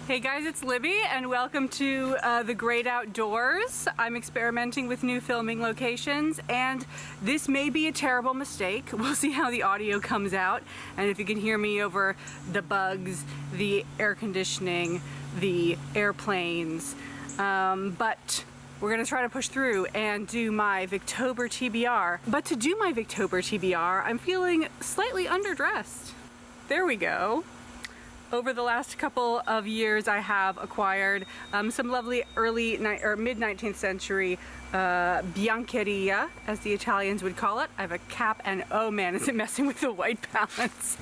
Hey guys, it's Libby and welcome to the Great Outdoors. I'm experimenting with new filming locations and this may be a terrible mistake. We'll see how the audio comes out and if you can hear me over the bugs, the air conditioning, the airplanes, but we're gonna try to push through and do my Victober TBR. But to do my Victober TBR, I'm feeling slightly underdressed. There we go. Over the last couple of years, I have acquired some lovely mid-19th century biancheria, as the Italians would call it. I have a cap and, oh man, is it messing with the white balance.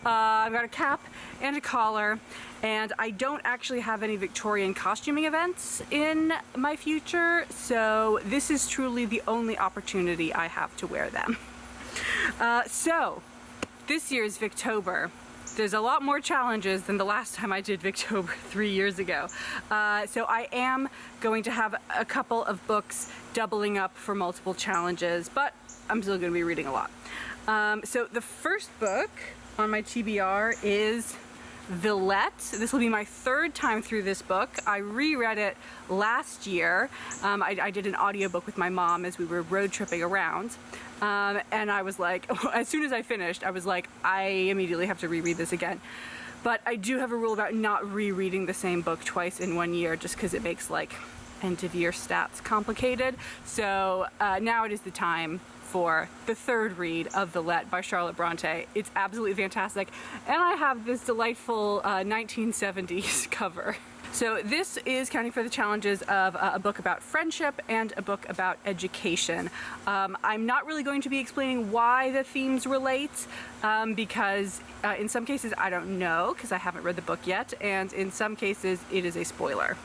I've got a cap and a collar, and I don't actually have any Victorian costuming events in my future, so this is truly the only opportunity I have to wear them. So, this year's Victober, there's a lot more challenges than the last time I did Victober 3 years ago. So I am going to have a couple of books doubling up for multiple challenges, but I'm still going to be reading a lot. So the first book on my TBR is Villette. This will be my third time through this book. I reread it last year. I did an audiobook with my mom as we were road tripping around. And I was like, as soon as I finished, I was like, I immediately have to reread this again. But I do have a rule about not rereading the same book twice in 1 year, just because it makes like end of year stats complicated. So now it is the time for the third read of Villette by Charlotte Bronte. It's absolutely fantastic. And I have this delightful 1970s cover. So this is counting for the challenges of a book about friendship and a book about education. I'm not really going to be explaining why the themes relate because in some cases I don't know because I haven't read the book yet, and in some cases it is a spoiler.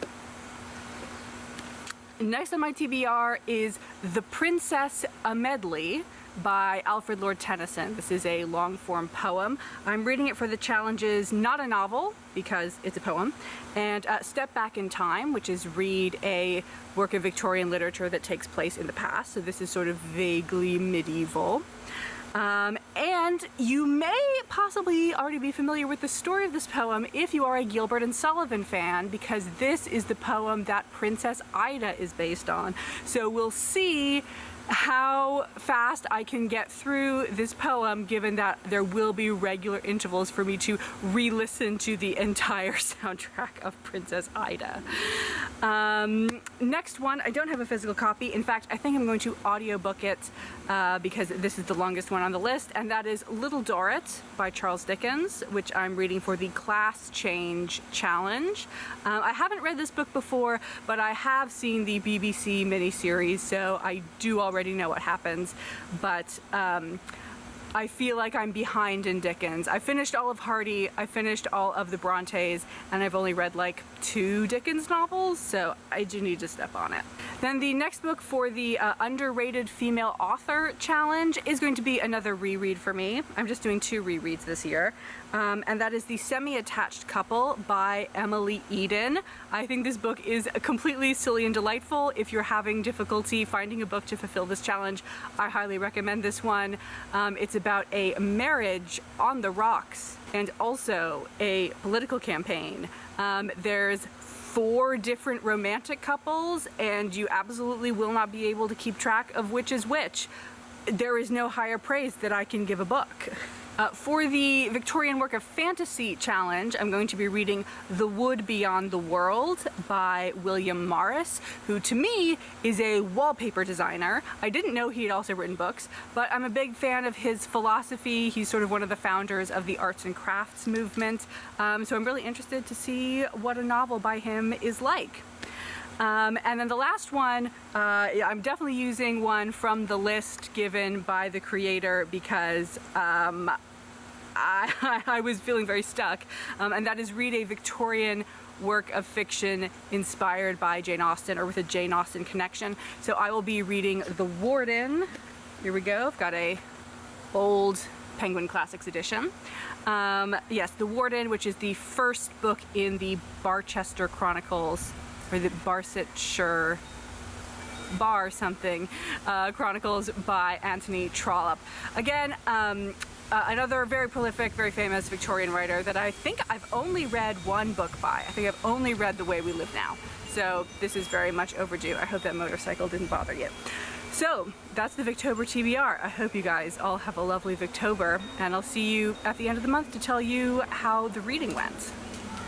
Next on my TBR is The Princess, a Medley by Alfred Lord Tennyson. This is a long-form poem. I'm reading it for the challenges Not a Novel, because it's a poem, and Step Back in Time, which is read a work of Victorian literature that takes place in the past. So this is sort of vaguely medieval. And you may possibly already be familiar with the story of this poem if you are a Gilbert and Sullivan fan, because this is the poem that Princess Ida is based on. So we'll see how fast I can get through this poem, given that there will be regular intervals for me to re-listen to the entire soundtrack of Princess Ida. Next one, I don't have a physical copy. In fact, I think I'm going to audiobook it because this is the longest one on the list, and that is Little Dorrit by Charles Dickens, which I'm reading for the Class Change Challenge. I haven't read this book before, but I have seen the BBC miniseries, so I do already know what happens, but I feel like I'm behind in Dickens. I finished all of Hardy, I finished all of the Brontes, and I've only read like 2 Dickens novels, so I do need to step on it. Then the next book for the Underrated Female Author Challenge is going to be another reread for me. I'm just doing 2 rereads this year, and that is The Semi-Attached Couple by Emily Eden. I think this book is completely silly and delightful. If you're having difficulty finding a book to fulfill this challenge, I highly recommend this one. It's about a marriage on the rocks and also a political campaign. There's 4 different romantic couples, and you absolutely will not be able to keep track of which is which. There is no higher praise that I can give a book. For the Victorian Work of Fantasy Challenge, I'm going to be reading The Wood Beyond the World by William Morris, who to me is a wallpaper designer. I didn't know he had also written books, but I'm a big fan of his philosophy. He's sort of one of the founders of the arts and crafts movement, so I'm really interested to see what a novel by him is like. And then the last one, I'm definitely using one from the list given by the creator because I was feeling very stuck, and that is read a Victorian work of fiction inspired by Jane Austen or with a Jane Austen connection. So I will be reading The Warden. Here we go. I've got a old Penguin Classics edition. Yes, The Warden, which is the first book in the Barchester Chronicles, or the Barsetshire Chronicles by Anthony Trollope. Again, another very prolific, very famous Victorian writer that I think I've only read one book by. I think I've only read The Way We Live Now. So this is very much overdue. I hope that motorcycle didn't bother you. So that's the Victober TBR. I hope you guys all have a lovely Victober, and I'll see you at the end of the month to tell you how the reading went.